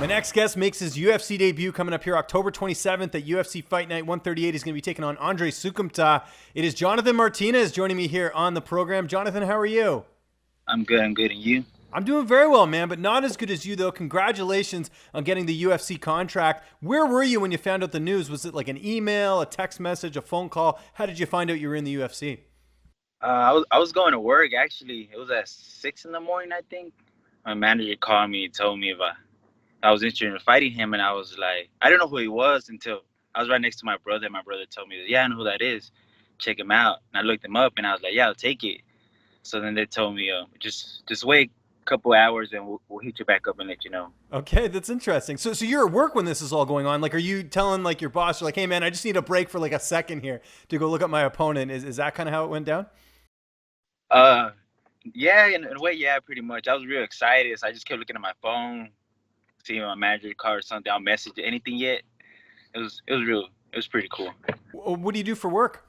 My next guest makes his UFC debut coming up here October 27th at UFC Fight Night 138. He's going to be taking on Andre Soukhamthath. It is Jonathan Martinez joining me here on the program. Jonathan, how are you? I'm good. And you? I'm doing very well, man, but not as good as you, though. Congratulations on getting the UFC contract. Where were you when you found out the news? Was it like an email, a text message, a phone call? How did you find out you were in the UFC? I was going to work, actually. It was at 6 in the morning, I think. My manager called me and told me if I was interested in fighting him, and I was like, I didn't know who he was until I was right next to my brother. My brother told me, yeah, I know who that is. Check him out. And I looked him up, and I was like, yeah, I'll take it. So then they told me, just wait a couple hours, and we'll hit you back up and let you know. Okay, that's interesting. So you're at work when this is all going on. Like, are you telling like your boss, you're like, hey man, I just need a break for like a second here to go look at my opponent? Is that kind of how it went down? Uh, yeah, in a way, yeah, pretty much. I was real excited, so I just kept looking at my phone, seeing my manager call or something. I'll message anything yet. It was pretty cool. What do you do for work?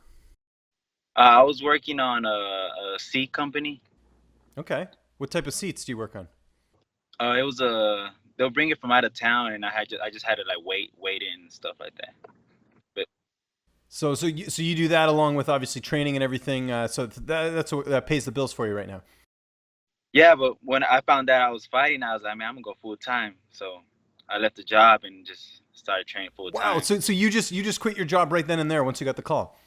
I was working on a seat company. Okay. What type of seats do you work on? It was they'll bring it from out of town, and I just had to like wait in and stuff like that. But So you do that along with obviously training and everything. So that's what that pays the bills for you right now. yeah, but when I found out I was fighting, I was like, man, I'm gonna go full time. So I left the job and just started training full Wow. time. So you just quit your job right then and there once you got the call.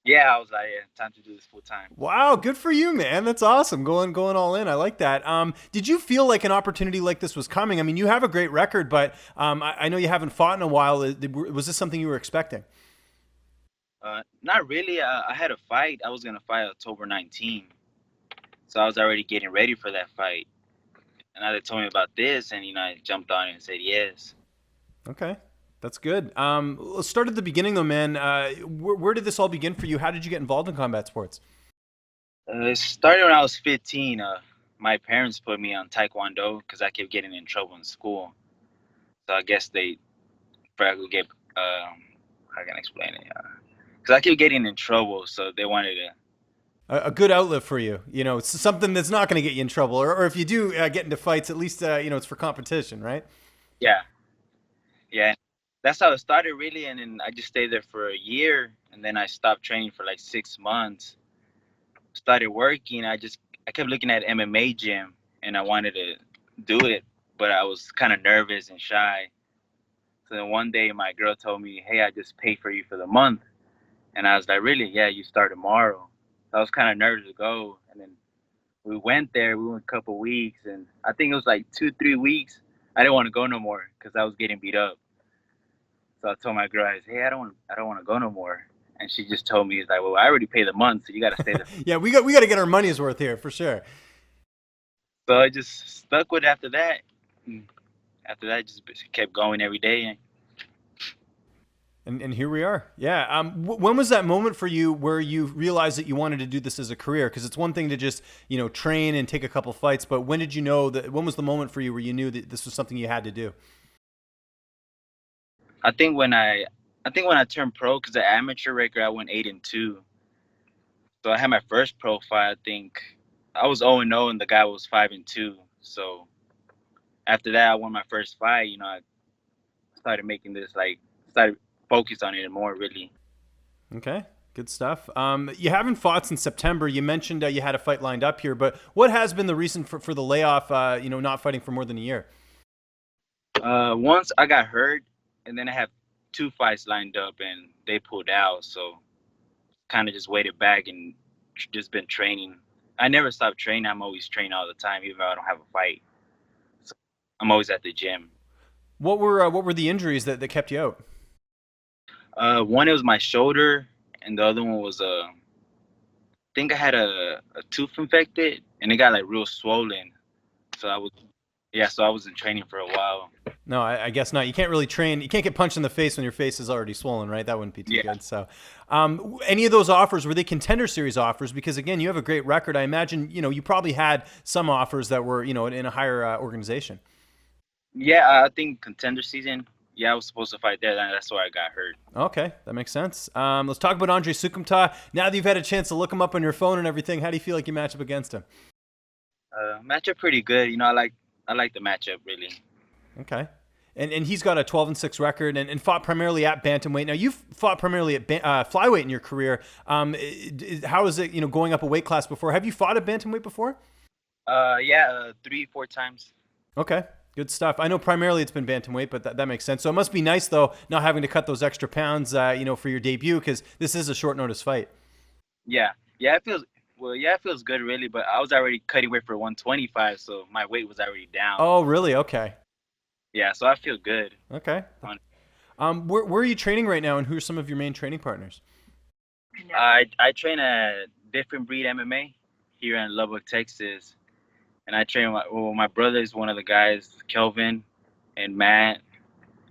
Yeah, I was like, yeah, time to do this full time. Wow, good for you, man. That's awesome. Going all in. I like that. Did you feel like an opportunity like this was coming? I mean, you have a great record, but I know you haven't fought in a while. Was this something you were expecting? Not really. I had a fight. I was gonna fight October 19th, so I was already getting ready for that fight. And now they told me about this, and I jumped on it and said yes. Okay. That's good. Let's start at the beginning, though, man. Where did this all begin for you? How did you get involved in combat sports? It started when I was 15. My parents put me on Taekwondo because I kept getting in trouble in school. So I guess they probably get how can I explain it? Because I kept getting in trouble, so they wanted to. A good outlet for you. You know, it's something that's not going to get you in trouble, or if you do get into fights, at least it's for competition, right? Yeah, yeah. That's how it started, really, and then I just stayed there for a year, and then I stopped training for like 6 months. Started working. I kept looking at MMA gym, and I wanted to do it, but I was kind of nervous and shy. So then one day my girl told me, "Hey, I just paid for you for the month," and I was like, "Really? Yeah, you start tomorrow." So I was kind of nervous to go, and then we went there. We went a couple weeks, and I think it was like 2 3 weeks. I didn't want to go no more because I was getting beat up. So I told my girl, I said, "Hey, I don't want to go no more." And she just told me, "It's like, well, I already paid the month, so you got to stay there." Yeah, we got to get our money's worth here for sure. So I just stuck with it after that. And after that, just kept going every day. And And here we are. Yeah. When was that moment for you where you realized that you wanted to do this as a career? Because it's one thing to just train and take a couple fights, but when did you know that? When was the moment for you where you knew that this was something you had to do? I think when I turned pro, because the amateur record I went 8-2. So I had my first pro fight. I think I was 0-0, and the guy was 5-2. So after that, I won my first fight. I started making this started focus on it more really. Okay. Good stuff. You haven't fought since September. You mentioned you had a fight lined up here, but what has been the reason for the layoff? Not fighting for more than a year. Once I got hurt, and then I have 2 fights lined up, and they pulled out. So kind of just waited back and just been training. I never stop training. I'm always training all the time, even though I don't have a fight. So I'm always at the gym. What were the injuries that kept you out? One, it was my shoulder, and the other one was I think I had a tooth infected, and it got like real swollen. So I wasn't training for a while. No, I guess not. You can't really train. You can't get punched in the face when your face is already swollen, right? That wouldn't be too Yeah. good. So, any of those offers, were they contender series offers? Because again, you have a great record. I imagine you probably had some offers that were in a higher organization. Yeah, I think contender season. Yeah, I was supposed to fight there. That's why I got hurt. Okay, that makes sense. Let's talk about Andre Soukhamthath. Now that you've had a chance to look him up on your phone and everything, how do you feel like you match up against him? Matchup pretty good. I like the matchup really. Okay. And he's got a 12-6 record and fought primarily at bantamweight. Now you've fought primarily at flyweight in your career. How is it, going up a weight class before? Have you fought at bantamweight before? Yeah, 3-4 times. Okay, good stuff. I know primarily it's been bantamweight, but that makes sense. So it must be nice though, not having to cut those extra pounds, for your debut, because this is a short notice fight. Yeah, it feels good really, but I was already cutting weight for 125, so my weight was already down. Oh, really? Okay. Yeah, so I feel good. Okay. Where are you training right now, and who are some of your main training partners? I train at Different Breed MMA here in Lubbock, Texas, and I train my brother is one of the guys, Kelvin and Matt.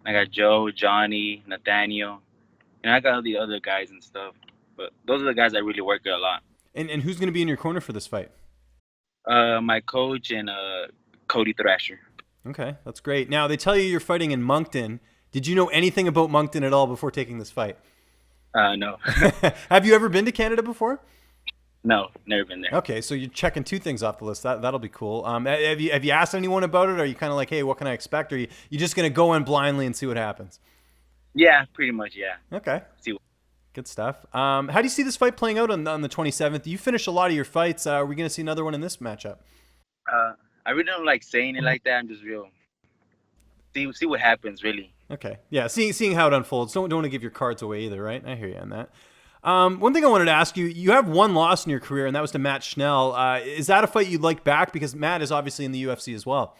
I got Joe, Johnny, Nathaniel, and I got all the other guys and stuff. But those are the guys I really work with a lot. And who's going to be in your corner for this fight? My coach and Cody Thrasher. Okay, that's great. Now, they tell you you're fighting in Moncton. Did you know anything about Moncton at all before taking this fight? No. Have you ever been to Canada before? No, never been there. Okay, so you're checking two things off the list. That'll be cool. Have you asked anyone about it? Or are you kind of like, hey, what can I expect? Or you just going to go in blindly and see what happens? Yeah, pretty much, yeah. Okay. See what. Good stuff. How do you see this fight playing out on the 27th? You finished a lot of your fights. Are we going to see another one in this matchup? I really don't like saying it like that. I'm just real. See what happens, really. Okay. Yeah, seeing how it unfolds. Don't want to give your cards away either, right? I hear you on that. One thing I wanted to ask you, you have one loss in your career, and that was to Matt Schnell. Is that a fight you'd like back? Because Matt is obviously in the UFC as well.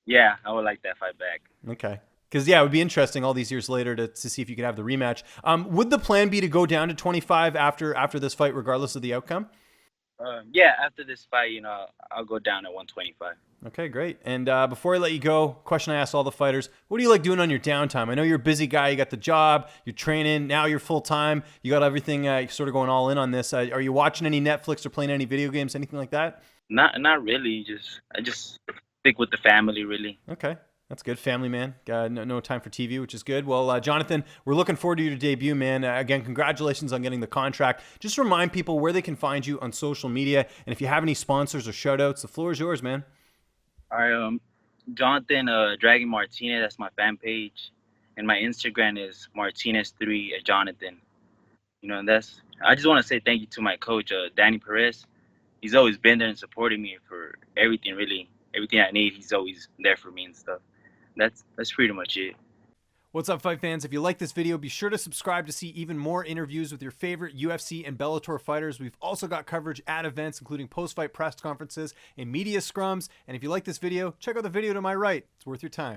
Yeah, I would like that fight back. Okay. Because, yeah, it would be interesting all these years later to see if you could have the rematch. Would the plan be to go down to 25 after this fight, regardless of the outcome? Yeah, after this fight, I'll go down at 125. Okay, great. And before I let you go, question I ask all the fighters, what do you like doing on your downtime? I know you're a busy guy. You got the job, you're training, now you're full-time. You got everything sort of going all in on this. Are you watching any Netflix or playing any video games, anything like that? Not really. I just stick with the family, really. Okay. That's good. Family man. No time for TV, which is good. Well, Jonathan, we're looking forward to your debut, man. Again, congratulations on getting the contract. Just remind people where they can find you on social media. And if you have any sponsors or shout outs, the floor is yours, man. All right. Jonathan Dragon Martinez, that's my fan page. And my Instagram is Martinez3 Jonathan. And I just want to say thank you to my coach, Danny Perez. He's always been there and supporting me for everything, really. Everything I need, he's always there for me and stuff. That's pretty much it. What's up, fight fans? If you like this video, be sure to subscribe to see even more interviews with your favorite UFC and Bellator fighters. We've also got coverage at events, including post-fight press conferences and media scrums. And if you like this video, check out the video to my right. It's worth your time.